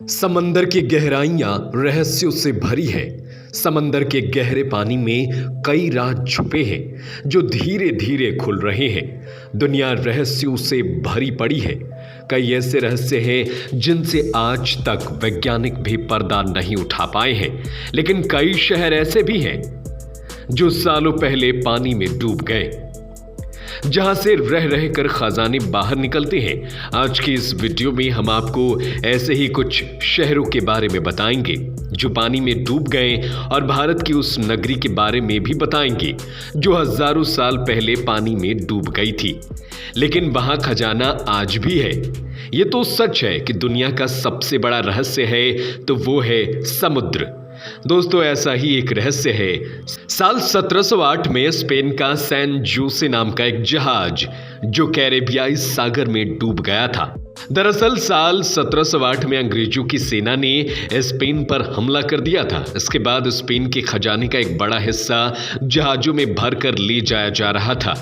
समंदर की गहराइयां रहस्यों से भरी है। समंदर के गहरे पानी में कई राज छुपे हैं जो धीरे धीरे खुल रहे हैं। दुनिया रहस्यों से भरी पड़ी है। कई ऐसे रहस्य हैं जिनसे आज तक वैज्ञानिक भी पर्दा नहीं उठा पाए हैं, लेकिन कई शहर ऐसे भी हैं जो सालों पहले पानी में डूब गए, जहां से रह रहकर खजाने बाहर निकलते हैं। आज की इस वीडियो में हम आपको ऐसे ही कुछ शहरों के बारे में बताएंगे जो पानी में डूब गए, और भारत की उस नगरी के बारे में भी बताएंगे जो हजारों साल पहले पानी में डूब गई थी, लेकिन वहां खजाना आज भी है। यह तो सच है कि दुनिया का सबसे बड़ा रहस्य है, तो वो है समुद्र। दोस्तों, ऐसा ही एक रहस्य है। साल 1708 में स्पेन का सैन जोसे नाम का एक जहाज जो कैरेबियाई सागर में डूब गया था। दरअसल साल 1708 में अंग्रेजों की सेना ने स्पेन पर हमला कर दिया था। इसके बाद स्पेन के खजाने का एक बड़ा हिस्सा जहाजों में भरकर ले जाया जा रहा था।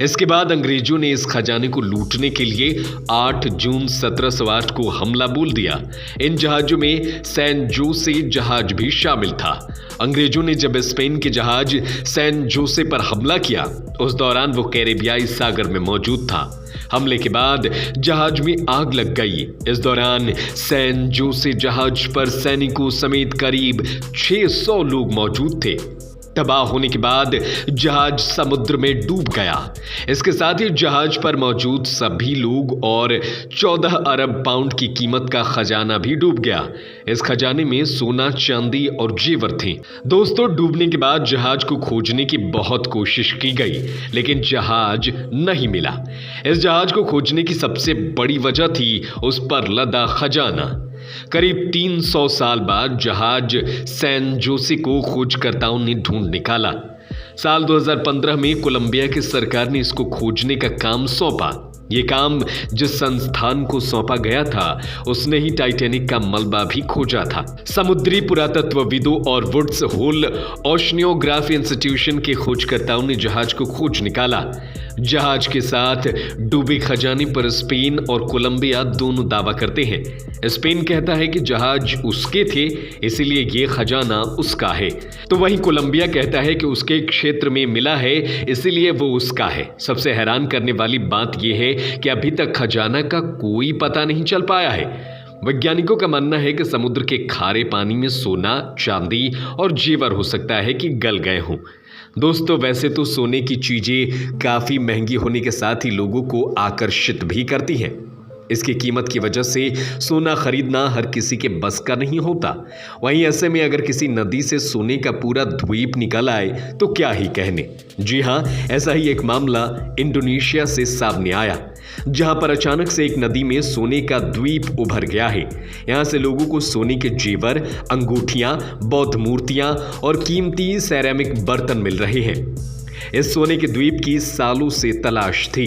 इसके बाद अंग्रेजों ने इस खजाने को लूटने के लिए 8 जून 1708 को हमला बोल दिया। इन जहाजों में सैन जोसे जहाज भी शामिल था। अंग्रेजों ने जब स्पेन के जहाज सैन जोसे पर हमला किया, उस दौरान वो कैरेबियाई सागर में मौजूद था। हमले के बाद जहाज में आग लग गई। इस दौरान सैन जोसे जहाज पर सैनिकों समेत करीब 600 लोग मौजूद थे। तबाह होने के बाद जहाज समुद्र में डूब गया। इसके साथ ही जहाज पर मौजूद सभी लोग और 14 अरब पाउंड की कीमत का खजाना भी डूब गया। इस खजाने में सोना, चांदी और जेवर थे। दोस्तों, डूबने के बाद जहाज को खोजने की बहुत कोशिश की गई, लेकिन जहाज नहीं मिला। इस जहाज को खोजने की सबसे बड़ी वजह थी उस पर लदा खजाना। करीब 300 साल बाद जहाज सैन जोसे को खोजकर्ताओं ने ढूंढ निकाला। साल 2015 में कोलंबिया की सरकार ने इसको खोजने का काम सौंपा। ये काम जिस संस्थान को सौंपा गया था, उसने ही टाइटैनिक का मलबा भी खोजा था। समुद्री पुरातत्वविदों और वुड्स होल ओशनियोग्राफी इंस्टीट्यूशन के खोजकर्ताओं ने जहाज को खोज निकाला। जहाज के साथ डूबे खजाने पर स्पेन और कोलंबिया दोनों दावा करते हैं। स्पेन कहता है कि जहाज उसके थे, इसीलिए ये खजाना उसका है, तो वहीं कोलंबिया कहता है कि उसके क्षेत्र में मिला है, इसीलिए वो उसका है। सबसे हैरान करने वाली बात यह है कि अभी तक खजाना का कोई पता नहीं चल पाया है। वैज्ञानिकों का मानना है कि समुद्र के खारे पानी में सोना, चांदी और जेवर हो सकता है कि गल गए हों। दोस्तों, वैसे तो सोने की चीजें काफी महंगी होने के साथ ही लोगों को आकर्षित भी करती हैं। इसकी कीमत की वजह से सोना खरीदना हर किसी के बस का नहीं होता। वहीं ऐसे में अगर किसी नदी से सोने का पूरा द्वीप निकल आए तो क्या ही कहने। जी हां, ऐसा ही एक मामला इंडोनेशिया से सामने आया, जहां पर अचानक से एक नदी में सोने का द्वीप उभर गया है। यहां से लोगों को सोने के जेवर, अंगूठियां, बौद्ध मूर्तियां और कीमती सेरेमिक बर्तन मिल रहे हैं। इस सोने के द्वीप की सालों से तलाश थी।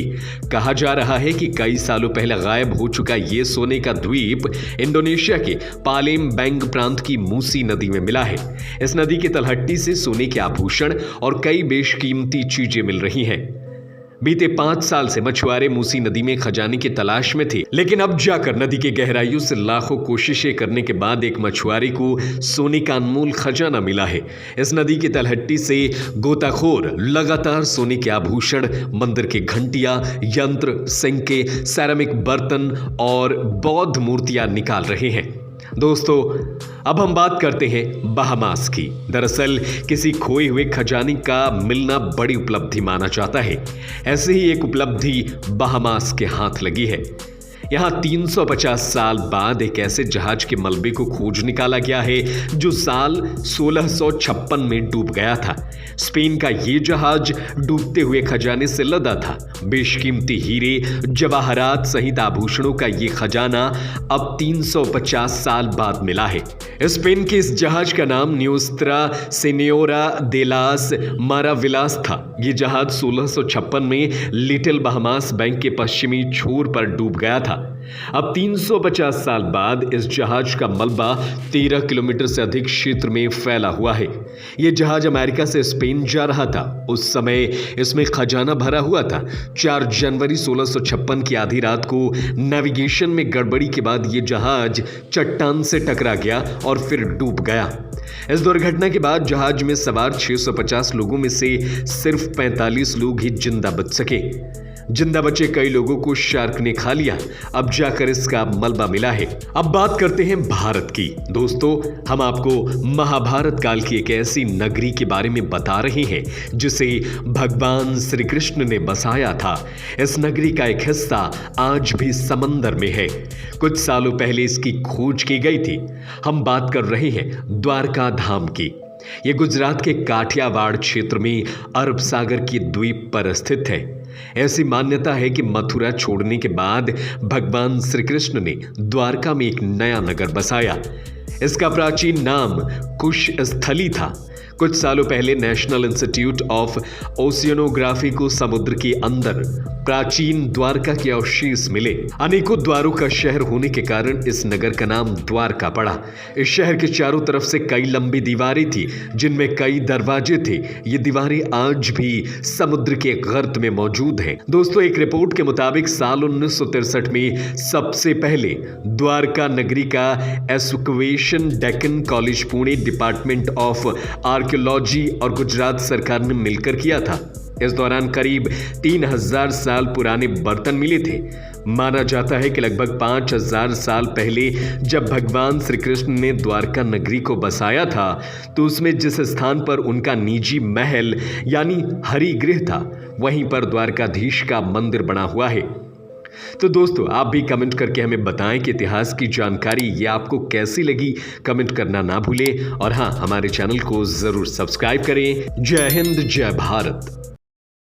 कहा जा रहा है कि कई सालों पहले गायब हो चुका ये सोने का द्वीप इंडोनेशिया के पालेमबैंग प्रांत की मूसी नदी में मिला है। इस नदी की तलहटी से सोने के आभूषण और कई बेशकीमती चीजें मिल रही हैं। बीते 5 साल से मछुआरे मूसी नदी में खजाने की तलाश में थे, लेकिन अब जाकर नदी के गहराइयों से लाखों कोशिशें करने के बाद एक मछुआरे को सोने का अनमोल खजाना मिला है। इस नदी की तलहटी से गोताखोर लगातार सोने के आभूषण, मंदिर की घंटियां, यंत्र, सिक्के, सेरेमिक बर्तन और बौद्ध मूर्तियां निकाल रहे हैं। दोस्तों, अब हम बात करते हैं बहामास की। दरअसल किसी खोए हुए खजाने का मिलना बड़ी उपलब्धि माना जाता है। ऐसे ही एक उपलब्धि बहामास के हाथ लगी है। यहां 350 साल बाद एक ऐसे जहाज के मलबे को खोज निकाला गया है जो साल 1656 में डूब गया था। स्पेन का ये जहाज डूबते हुए खजाने से लदा था। बेशकीमती हीरे, जवाहरात सहित आभूषणों का ये खजाना अब 350 साल बाद मिला है। स्पेन के इस जहाज का नाम न्यूस्त्रा सेन्योरा दे लास माराविलास था। ये जहाज 1656 में लिटिल बहामास बैंक के पश्चिमी छोर पर डूब गया था। अब 350 साल बाद इस जहाज का मलबा 13 किलोमीटर से अधिक क्षेत्र में फैला हुआ है। यह जहाज अमेरिका से स्पेन जा रहा था। उस समय इसमें खजाना भरा हुआ था। 4 जनवरी 1656 की आधी रात को नेविगेशन में गड़बड़ी के बाद यह जहाज चट्टान से टकरा गया और फिर डूब गया। इस दुर्घटना के बाद जहाज में सवार 650 लोगों में से सिर्फ 45 लोग ही जिंदा बच सके। जिंदा बचे कई लोगों को शार्क ने खा लिया। अब जाकर इसका मलबा मिला है। अब बात करते हैं भारत की। दोस्तों, हम आपको महाभारत काल की एक ऐसी नगरी के बारे में बता रहे हैं जिसे भगवान श्री कृष्ण ने बसाया था। इस नगरी का एक हिस्सा आज भी समंदर में है। कुछ सालों पहले इसकी खोज की गई थी। हम बात कर रहे हैं द्वारका धाम की। यह गुजरात के काठियावाड़ क्षेत्र में अरब सागर की द्वीप पर स्थित है। ऐसी मान्यता है कि मथुरा छोड़ने के बाद भगवान श्री कृष्ण ने द्वारका में एक नया नगर बसाया। इसका प्राचीन नाम कुश स्थली था। कुछ सालों पहले नेशनल इंस्टीट्यूट ऑफ ओशियनोग्राफी को समुद्र के अंदर प्राचीन द्वारका के अवशेष मिले। अनेकों द्वारों का शहर होने के कारण इस नगर का नाम द्वारका पड़ा। इस शहर के चारों तरफ से कई लंबी दीवारें थी जिनमें कई दरवाजे थे। ये दीवारें आज भी समुद्र के गर्त में मौजूद हैं। दोस्तों, एक रिपोर्ट के मुताबिक साल 1963 में सबसे पहले द्वारका नगरी का excavation Deccan college Pune department of archaeology और गुजरात सरकार ने मिलकर किया था। इस दौरान करीब 3000 साल पुराने बर्तन मिले थे। माना जाता है कि लगभग 5000 साल पहले जब भगवान श्री कृष्ण ने द्वारका नगरी को बसाया था तो उसमें जिस स्थान पर उनका निजी महल यानी हरिगृह था वहीं पर द्वारकाधीश का मंदिर बना हुआ है। तो दोस्तों, आप भी कमेंट करके हमें बताएं कि इतिहास की जानकारी ये आपको कैसी लगी। कमेंट करना ना भूलें और हाँ, हमारे चैनल को जरूर सब्सक्राइब करें। जय हिंद, जय भारत।